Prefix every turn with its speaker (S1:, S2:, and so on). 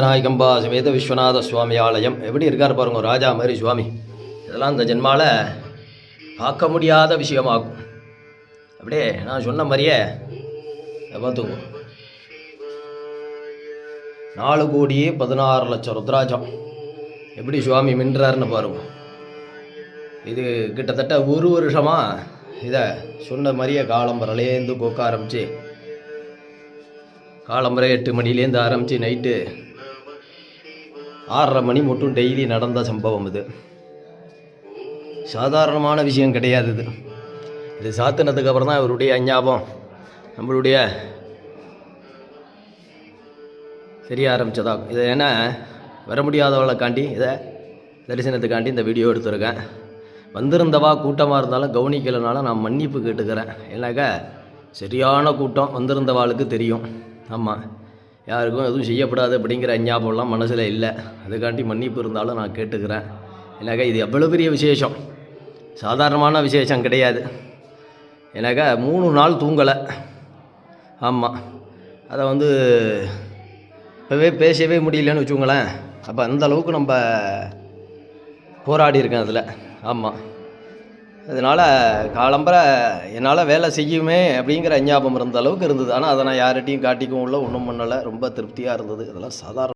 S1: நாயகம்பா சமேத விஸ்வநாத சுவாமி ஆலயம் எப்படி இருக்கார் பாருங்க, ராஜா மாதிரி சுவாமி. இதெல்லாம் இந்த ஜென்மால பார்க்க முடியாத விஷயமாகும். அப்படியே நான் சொன்ன மாதிரியே பார்த்துக்கோ. 4,16,00,000 ருத்ராஜம் எப்படி சுவாமி மின்றாருன்னு பாருங்க. இது கிட்டத்தட்ட ஒரு வருஷமாக இதை சொன்ன மாதிரியே காலம்பரையிலேருந்து கொக்க ஆரம்பித்து, காலம்பரை 8 மணிலேருந்து ஆரம்பித்து நைட்டு 6:30 மணி மட்டும் டெய்லி நடந்த சம்பவம். இது சாதாரணமான விஷயம் கிடையாது. இது சாத்தினதுக்கு அப்புறம் தான் இவருடைய அஞ்ஞாபம் நம்மளுடைய தெரிய ஆரம்பித்ததாகும். இதை ஏன்னா வர முடியாதவளைக்காண்டி இதை தரிசனத்துக்காண்டி இந்த வீடியோ எடுத்துருக்கேன். வந்திருந்தவா கூட்டமாக இருந்தாலும் கவனிக்கலைனால நான் மன்னிப்பு கேட்டுக்கிறேன். ஏன்னாக்கா சரியான கூட்டம் வந்திருந்தவாளுக்கு தெரியும். ஆமாம், யாருக்கும் எதுவும் செய்யப்படாது அப்படிங்கிற ஞாபகம்லாம் மனசில் இல்லை. அதுக்காண்டி மன்னிப்பு இருந்தாலும் நான் கேட்டுக்கிறேன். ஏன்னாக்கா இது எவ்வளோ பெரிய விசேஷம், சாதாரணமான விசேஷம் கிடையாது. ஏன்னாக்கா 3 நாள் தூங்கலை. ஆமாம், அதை இப்போவே பேசவே முடியலன்னு வச்சுக்கோங்களேன். அப்போ அந்த அளவுக்கு நம்ம போராடி இருக்கேன் அதில். ஆமாம், அதனால் காலம்பரை என்னால் வேலை செய்யுமே அப்படிங்கிற ஞாபகம் இருந்த அளவுக்கு இருந்தது. ஆனால் அதை நான் யார்கிட்டையும் காட்டிக்கவும் இல்லை, ஒன்றும் பண்ணலை. ரொம்ப திருப்தியாக இருந்தது. அதெல்லாம் சாதாரண